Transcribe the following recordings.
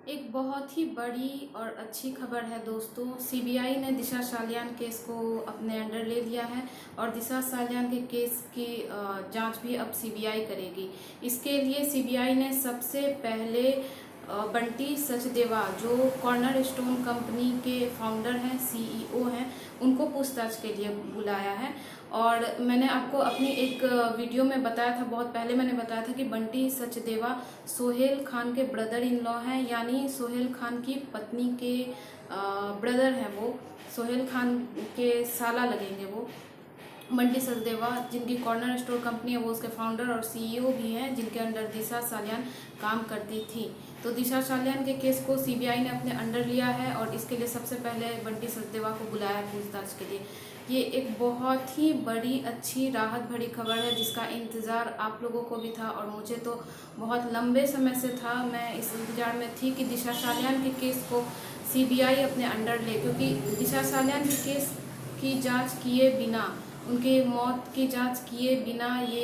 एक बहुत ही बड़ी और अच्छी खबर है दोस्तों। सीबीआई ने दिशा सालियान केस को अपने अंडर ले लिया है और दिशा सालियान के केस की जांच भी अब सीबीआई करेगी। इसके लिए सीबीआई ने सबसे पहले बंटी सचदेवा, जो कॉर्नर स्टोन कंपनी के फाउंडर हैं, सीईओ हैं, उनको पूछताछ के लिए बुलाया है। और मैंने आपको अपनी एक वीडियो में बताया था, बहुत पहले मैंने बताया था कि बंटी सचदेवा सोहेल खान के ब्रदर इन लॉ हैं, यानी सोहेल खान की पत्नी के ब्रदर हैं। वो सोहेल खान के साला लगेंगे। वो बंटी सचदेवा, जिनकी कॉर्नर स्टोर कंपनी है, वो उसके फाउंडर और सीईओ भी हैं, जिनके अंडर दिशा सालियान काम करती थी। तो दिशा सालियान के केस को सीबीआई ने अपने अंडर लिया है और इसके लिए सबसे पहले बंटी सचदेवा को बुलाया पूछताछ के लिए। ये एक बहुत ही बड़ी अच्छी राहत भरी खबर है, जिसका इंतज़ार आप लोगों को भी था और मुझे तो बहुत लंबे समय से था। मैं इस इंतज़ार में थी कि दिशा सालियान के केस को सीबीआई अपने अंडर ले, क्योंकि दिशा सालियान के केस की जांच किए बिना, उनकी मौत की जांच किए बिना ये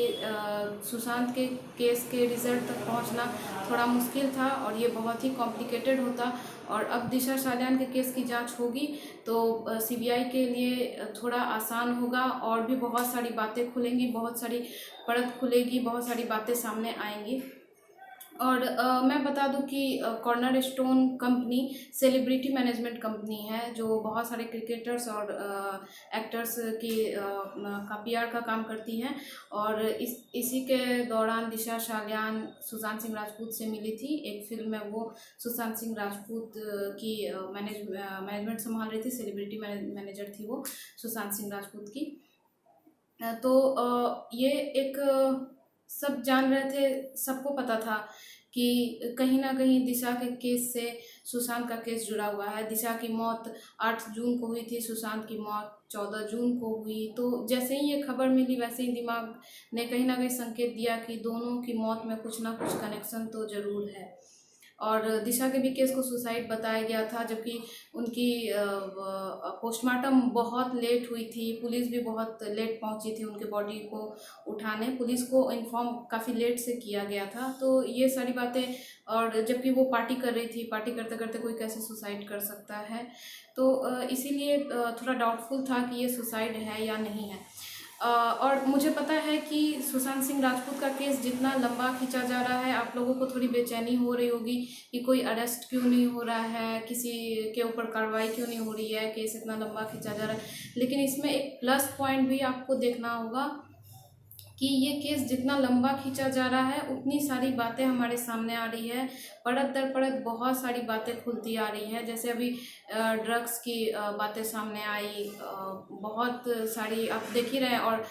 सुशांत के केस के रिजल्ट तक पहुंचना थोड़ा मुश्किल था और ये बहुत ही कॉम्प्लिकेटेड होता। और अब दिशा सालियान के केस की जांच होगी तो सीबीआई के लिए थोड़ा आसान होगा और भी बहुत सारी बातें खुलेंगी, बहुत सारी परत खुलेगी, बहुत सारी बातें सामने आएंगी। और मैं बता दूं कि corner stone company celebrity management company है, जो बहुत सारे क्रिकेटर्स और एक्टर्स की का पीआर का काम करती है। और इसी के दौरान दिशा सालियान सुशांत सिंह राजपूत से मिली थी। एक फिल्म में वो सुशांत सिंह राजपूत की मैनेजमेंट संभाल रही थी, सेलिब्रिटी मैनेजर थी वो सुशांत सिंह राजपूत की। तो ये एक सब जान रहे थे, सबको पता था कि कहीं ना कहीं दिशा के केस से सुशांत का केस जुड़ा हुआ है। दिशा की मौत 8 जून को हुई थी, सुशांत की मौत 14 जून को हुई। तो जैसे ही ये खबर मिली, वैसे ही दिमाग ने कहीं ना कहीं संकेत दिया कि दोनों की मौत में कुछ ना कुछ कनेक्शन तो ज़रूर है। और दिशा के भी केस को सुसाइड बताया गया था, जबकि उनकी पोस्टमार्टम बहुत लेट हुई थी। पुलिस भी बहुत लेट पहुंची थी उनके बॉडी को उठाने। पुलिस को इन्फॉर्म काफ़ी लेट से किया गया था। तो ये सारी बातें, और जबकि वो पार्टी कर रही थी, पार्टी करते करते कोई कैसे सुसाइड कर सकता है। तो इसीलिए थोड़ा डाउटफुल था कि ये सुसाइड है या नहीं है। और मुझे पता है कि सुशांत सिंह राजपूत का केस जितना लंबा खींचा जा रहा है, आप लोगों को थोड़ी बेचैनी हो रही होगी कि कोई अरेस्ट क्यों नहीं हो रहा है, किसी के ऊपर कार्रवाई क्यों नहीं हो रही है, केस इतना लंबा खींचा जा रहा है। लेकिन इसमें एक प्लस पॉइंट भी आपको देखना होगा कि ये केस जितना लंबा खींचा जा रहा है, उतनी सारी बातें हमारे सामने आ रही है। परत दर परत बहुत सारी बातें खुलती आ रही हैं। जैसे अभी ड्रग्स की बातें सामने आई, बहुत सारी आप देख ही रहे हैं। और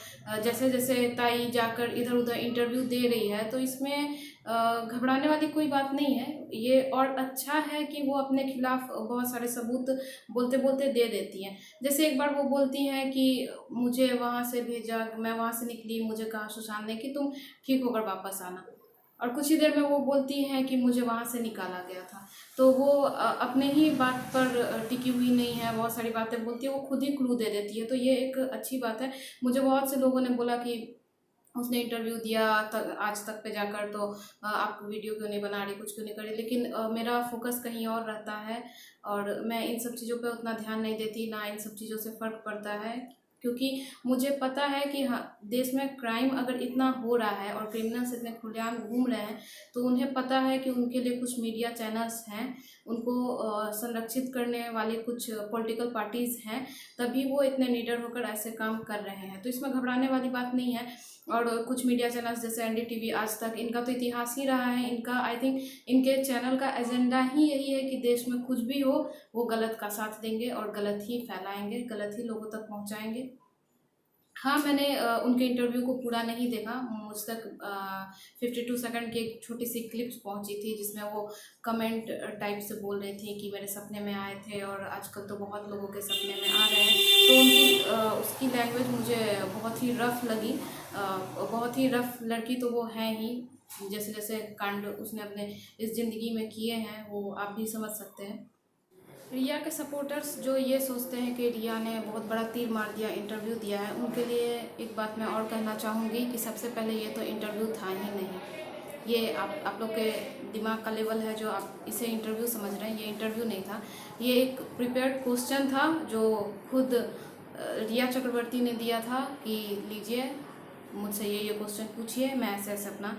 जैसे जैसे ताई जाकर इधर उधर इंटरव्यू दे रही है, तो इसमें घबराने वाली कोई बात नहीं है। ये और अच्छा है कि वो अपने खिलाफ बहुत सारे सबूत बोलते बोलते दे देती हैं। जैसे एक बार वो बोलती हैं कि मुझे वहाँ से भेजा, मैं वहाँ से निकली, मुझे कहा सुशांत ने कि तुम ठीक होकर वापस आना। और कुछ ही देर में वो बोलती हैं कि मुझे वहाँ से निकाला गया था। तो वो अपने ही बात पर टिकी हुई नहीं है, बहुत सारी बातें बोलती है, वो खुद ही क्लू दे देती है। तो ये एक अच्छी बात है। मुझे बहुत से लोगों ने बोला कि उसने इंटरव्यू दिया आज तक पे जाकर, तो आप वीडियो क्यों नहीं बना रही, कुछ क्यों नहीं कर रही। लेकिन मेरा फोकस कहीं और रहता है और मैं इन सब चीज़ों पे उतना ध्यान नहीं देती, ना इन सब चीज़ों से फ़र्क पड़ता है। क्योंकि मुझे पता है कि हाँ, देश में क्राइम अगर इतना हो रहा है और क्रिमिनल्स इतने खुलेआम घूम रहे हैं, तो उन्हें पता है कि उनके लिए कुछ मीडिया चैनल्स हैं, उनको संरक्षित करने वाली कुछ पॉलिटिकल पार्टीज़ हैं, तभी वो इतने निडर होकर ऐसे काम कर रहे हैं। तो इसमें घबराने वाली बात नहीं है। और कुछ मीडिया चैनल्स जैसे एनडीटीवी, आज तक, इनका तो इतिहास ही रहा है। इनका आई थिंक इनके चैनल का एजेंडा ही यही है कि देश में कुछ भी हो, वो गलत का साथ देंगे और गलत ही फैलाएंगे, गलत ही लोगों तक पहुंचाएंगे। हाँ, मैंने उनके इंटरव्यू को पूरा नहीं देखा। मुझ तक 52 सेकंड की एक छोटी सी क्लिप्स पहुंची थी, जिसमें वो कमेंट टाइप से बोल रहे थे कि मेरे सपने में आए थे और आजकल तो बहुत लोगों के सपने में आ रहे हैं। तो उनकी उसकी लैंग्वेज मुझे बहुत ही रफ़ लगी। बहुत ही रफ़ लड़की तो वो है ही। जैसे जैसे कांड उसने अपने इस ज़िंदगी में किए हैं, वो आप भी समझ सकते हैं। रिया के सपोर्टर्स जो ये सोचते हैं कि रिया ने बहुत बड़ा तीर मार दिया, इंटरव्यू दिया है, उनके लिए एक बात मैं और कहना चाहूँगी कि सबसे पहले ये तो इंटरव्यू था ही नहीं। ये आप लोग के दिमाग का लेवल है जो आप इसे इंटरव्यू समझ रहे हैं, ये इंटरव्यू नहीं था। ये एक प्रिपेयर्ड क्वेश्चन था जो खुद रिया चक्रवर्ती ने दिया था कि लीजिए मुझसे ये क्वेश्चन पूछिए, मैं ऐसे ऐसे अपना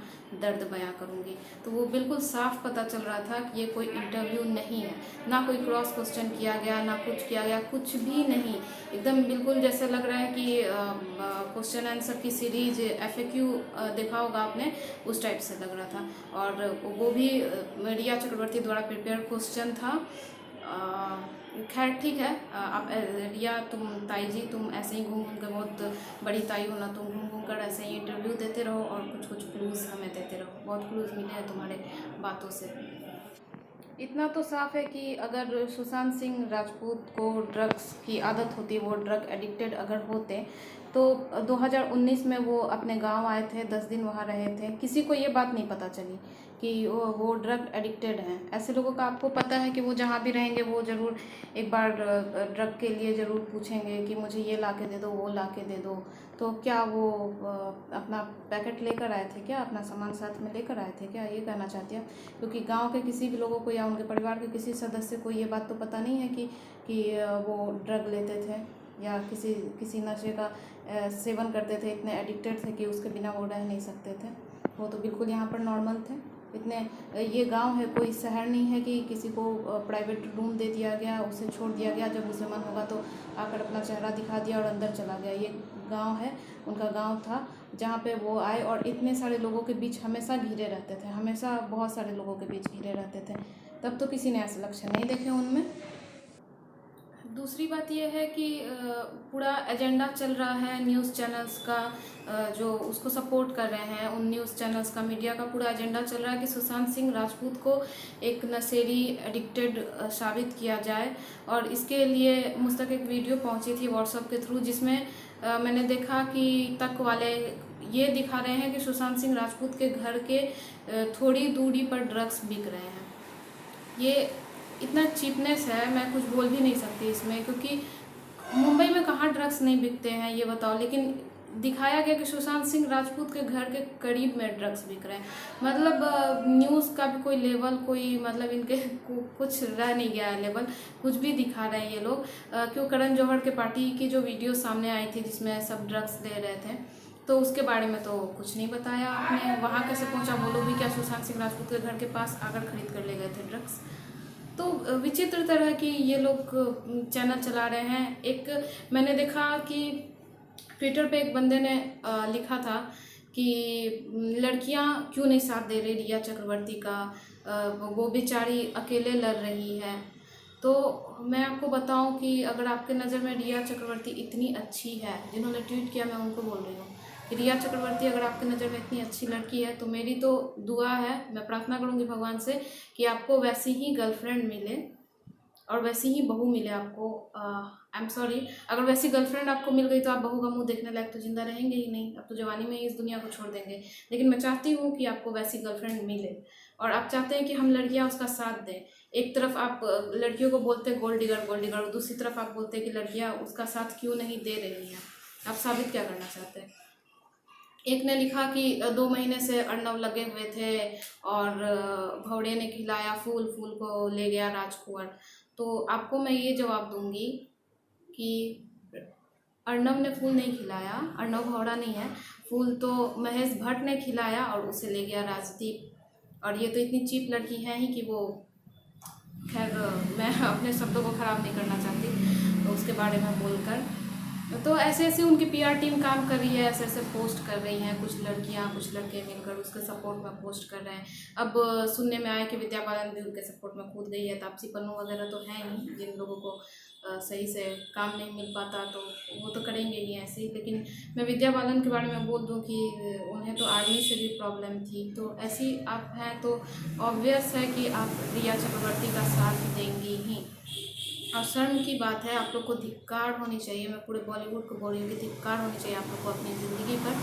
दर्द बयां करूंगी। तो वो बिल्कुल साफ पता चल रहा था कि ये कोई इंटरव्यू नहीं है, ना कोई क्रॉस क्वेश्चन किया गया, ना कुछ किया गया, कुछ भी नहीं। एकदम बिल्कुल जैसे लग रहा है कि क्वेश्चन आंसर की सीरीज FAQ देखा होगा आपने, उस टाइप से लग रहा था। और वो भी रिया चक्रवर्ती द्वारा प्रिपेयर क्वेश्चन था। खैर ठीक है, आप रिया तुम ताई जी तुम ऐसे ही घूम घूम के बहुत बड़ी ताई हो ना, तुम घूम घूम कर ऐसे ही इंटरव्यू देते रहो और कुछ कुछ क्लूज़ हमें देते रहो। बहुत क्लूज़ मिले हैं तुम्हारे बातों से। इतना तो साफ है कि अगर सुशांत सिंह राजपूत को ड्रग्स की आदत होती, वो ड्रग एडिक्टेड अगर होते, तो 2019 में वो अपने गांव आए थे, 10 दिन वहाँ रहे थे, किसी को ये बात नहीं पता चली कि वो ड्रग एडिक्टेड हैं। ऐसे लोगों का आपको पता है कि वो जहाँ भी रहेंगे वो ज़रूर एक बार ड्रग के लिए ज़रूर पूछेंगे कि मुझे ये ला के दे दो, वो ला के दे दो। तो क्या वो अपना पैकेट लेकर आए थे क्या, अपना सामान साथ में लेकर आए थे क्या, ये कहना चाहती है? क्योंकि गांव के किसी भी लोगों को या उनके परिवार के किसी सदस्य को ये बात तो पता नहीं है कि वो ड्रग लेते थे या किसी नशे का सेवन करते थे, इतने एडिक्टेड थे कि उसके बिना वो रह नहीं सकते थे। वो तो बिल्कुल यहाँ पर नॉर्मल थे। इतने ये गांव है, कोई शहर नहीं है कि किसी को प्राइवेट रूम दे दिया गया, उसे छोड़ दिया गया, जब उसे मन होगा तो आकर अपना चेहरा दिखा दिया और अंदर चला गया। ये गांव है, उनका गांव था जहाँ पे वो आए और इतने सारे लोगों के बीच हमेशा घिरे रहते थे, हमेशा बहुत सारे लोगों के बीच घिरे रहते थे। तब तो किसी ने ऐसे लक्षण नहीं देखे उनमें। दूसरी बात यह है कि पूरा एजेंडा चल रहा है न्यूज़ चैनल्स का, जो उसको सपोर्ट कर रहे हैं, उन न्यूज़ चैनल्स का, मीडिया का पूरा एजेंडा चल रहा है कि सुशांत सिंह राजपूत को एक नशेड़ी एडिक्टेड साबित किया जाए। और इसके लिए मुझ तक एक वीडियो पहुंची थी व्हाट्सएप के थ्रू, जिसमें मैंने देखा कि तक वाले ये दिखा रहे हैं कि सुशांत सिंह राजपूत के घर के थोड़ी दूरी पर ड्रग्स बिक रहे हैं। ये इतना चीपनेस है, मैं कुछ बोल भी नहीं सकती इसमें, क्योंकि मुंबई में कहाँ ड्रग्स नहीं बिकते हैं ये बताओ। लेकिन दिखाया गया कि सुशांत सिंह राजपूत के घर के करीब में ड्रग्स बिक रहे हैं। मतलब न्यूज़ का भी कोई लेवल, कोई मतलब इनके कुछ रह नहीं गया है लेवल, कुछ भी दिखा रहे हैं ये लोग। क्यों करण जौहर के पार्टी की जो वीडियो सामने आई थी जिसमें सब ड्रग्स ले रहे थे, तो उसके बारे में तो कुछ नहीं बताया आपने। वहाँ कैसे पहुँचा वो लोग भी, क्या सुशांत सिंह राजपूत के घर के पास आकर खरीद कर ले गए थे ड्रग्स? तो विचित्र तरह की ये लोग चैनल चला रहे हैं। एक मैंने देखा कि ट्विटर पे एक बंदे ने लिखा था कि लड़कियां क्यों नहीं साथ दे रही रिया चक्रवर्ती का, वो बेचारी अकेले लड़ रही है। तो मैं आपको बताऊं कि अगर आपके नज़र में रिया चक्रवर्ती इतनी अच्छी है, जिन्होंने ट्वीट किया मैं उनको बोल रही हूँ, रिया चक्रवर्ती अगर आपकी नज़र में इतनी अच्छी लड़की है तो मेरी तो दुआ है, मैं प्रार्थना करूँगी भगवान से कि आपको वैसी ही गर्लफ्रेंड मिले और वैसी ही बहू मिले आपको। आई एम सॉरी, अगर वैसी गर्लफ्रेंड आपको मिल गई तो आप बहू का मुंह देखने लायक तो जिंदा रहेंगे ही नहीं, अब तो जवानी में ही इस दुनिया को छोड़ देंगे। लेकिन मैं चाहती हूँ कि आपको वैसी गर्लफ्रेंड मिले, और आप चाहते हैं कि हम लड़कियाँ उसका साथ दें। एक तरफ आप लड़कियों को बोलते हैं गोल्ड डिगर गोल्ड डिगर, और दूसरी तरफ आप बोलते हैं कि लड़कियाँ उसका साथ क्यों नहीं दे रही हैं। आप साबित क्या करना चाहते हैं? एक ने लिखा कि 2 महीने से अर्नव लगे हुए थे और भौड़े ने खिलाया फूल, फूल को ले गया राजकुंवर। तो आपको मैं ये जवाब दूंगी कि अर्नव ने फूल नहीं खिलाया, अर्नव भौड़ा नहीं है, फूल तो महेश भट्ट ने खिलाया और उसे ले गया राजदीप। और ये तो इतनी चीप लड़की है ही कि वो, खैर मैं अपने शब्दों को ख़राब नहीं करना चाहती तो उसके बारे में बोलकर। तो ऐसे ऐसे उनकी PR टीम काम कर रही है, ऐसे ऐसे पोस्ट कर रही हैं, कुछ लड़कियां कुछ लड़के मिलकर उसके सपोर्ट में पोस्ट कर रहे हैं। अब सुनने में आया कि विद्या बालन भी उनके सपोर्ट में कूद गई है। तापसी पन्नू वगैरह तो है ही, जिन लोगों को सही से काम नहीं मिल पाता तो वो तो करेंगे ही ऐसे ही। लेकिन मैं विद्या बालन के बारे में बोल दूं कि उन्हें तो आर्मी से भी प्रॉब्लम थी, तो ऐसी आप हैं तो ऑब्वियस है कि आप रिया चक्रवर्ती का साथ देंगी ही। और शर्म की बात है, आप लोग को धिक्कार होनी चाहिए, मैं पूरे बॉलीवुड को बोल रही हूँ कि धिक्कार होनी चाहिए आप लोग को अपनी ज़िंदगी पर,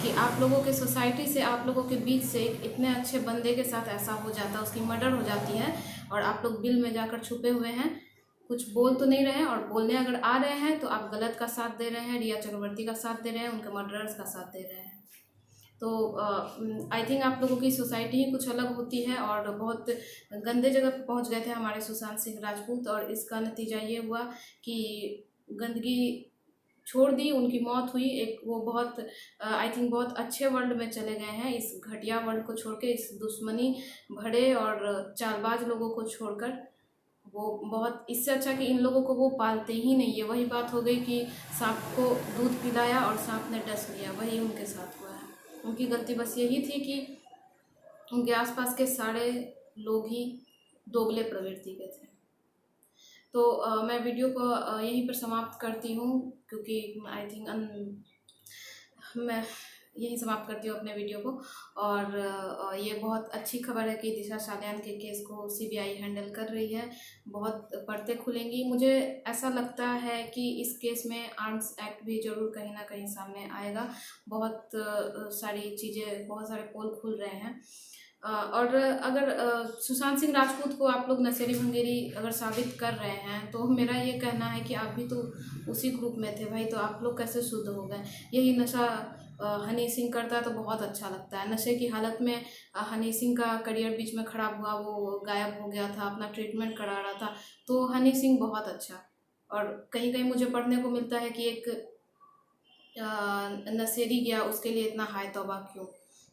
कि आप लोगों के सोसाइटी से, आप लोगों के बीच से इतने अच्छे बंदे के साथ ऐसा हो जाता है, उसकी मर्डर हो जाती है और आप लोग बिल में जाकर छुपे हुए हैं, कुछ बोल तो नहीं रहे हैं, और बोलने अगर आ रहे हैं तो आप गलत का साथ दे रहे हैं, रिया चक्रवर्ती का साथ दे रहे हैं, उनके मर्डरर्स का साथ दे रहे हैं। तो आई थिंक आप लोगों की सोसाइटी ही कुछ अलग होती है और बहुत गंदे जगह पे पहुंच गए थे हमारे सुशांत सिंह राजपूत, और इसका नतीजा ये हुआ कि गंदगी छोड़ दी, उनकी मौत हुई। एक वो बहुत आई थिंक बहुत अच्छे वर्ल्ड में चले गए हैं, इस घटिया वर्ल्ड को छोड़ के, इस दुश्मनी भरे और चालबाज लोगों को छोड़कर। वो बहुत, इससे अच्छा कि इन लोगों को वो पालते ही नहीं है। वही बात हो गई कि सांप को दूध पिलाया और सांप ने डस लिया, वही उनके साथ हुआ है। उनकी गलती बस यही थी कि उनके आसपास के सारे लोग ही दोगले प्रवृत्ति के थे। तो मैं वीडियो को यहीं पर समाप्त करती हूँ, क्योंकि आई थिंक मैं यहीं समाप्त करती हूँ अपने वीडियो को। और ये बहुत अच्छी खबर है कि दिशा सालियान के केस को सीबीआई हैंडल कर रही है। बहुत परतें खुलेंगी। मुझे ऐसा लगता है कि इस केस में आर्म्स एक्ट भी ज़रूर कहीं ना कहीं सामने आएगा। बहुत सारी चीज़ें, बहुत सारे पोल खुल रहे हैं। और अगर सुशांत सिंह राजपूत को आप लोग नशेड़ी भंगेरी अगर साबित कर रहे हैं, तो मेरा ये कहना है कि आप भी तो उसी ग्रुप में थे भाई, तो आप लोग कैसे शुद्ध हो गए? यही नशा हनी सिंह करता है तो बहुत अच्छा लगता है। नशे की हालत में हनी सिंह का करियर बीच में ख़राब हुआ, वो गायब हो गया था, अपना ट्रीटमेंट करा रहा था। तो हनी सिंह बहुत अच्छा, और कहीं कहीं मुझे पढ़ने को मिलता है कि एक नशेड़ी गया, उसके लिए इतना हाय तौबा क्यों?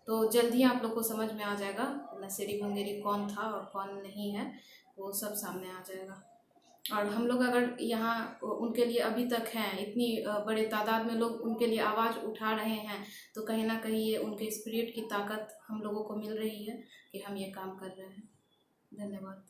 तो जल्द ही आप लोग को समझ में आ जाएगा नशेड़ी भंगेरी कौन था और कौन नहीं है, वो सब सामने आ जाएगा। और हम लोग अगर यहाँ उनके लिए अभी तक हैं, इतनी बड़े तादाद में लोग उनके लिए आवाज़ उठा रहे हैं, तो कहीं ना कहीं ये उनके स्पिरिट की ताकत हम लोगों को मिल रही है कि हम ये काम कर रहे हैं। धन्यवाद।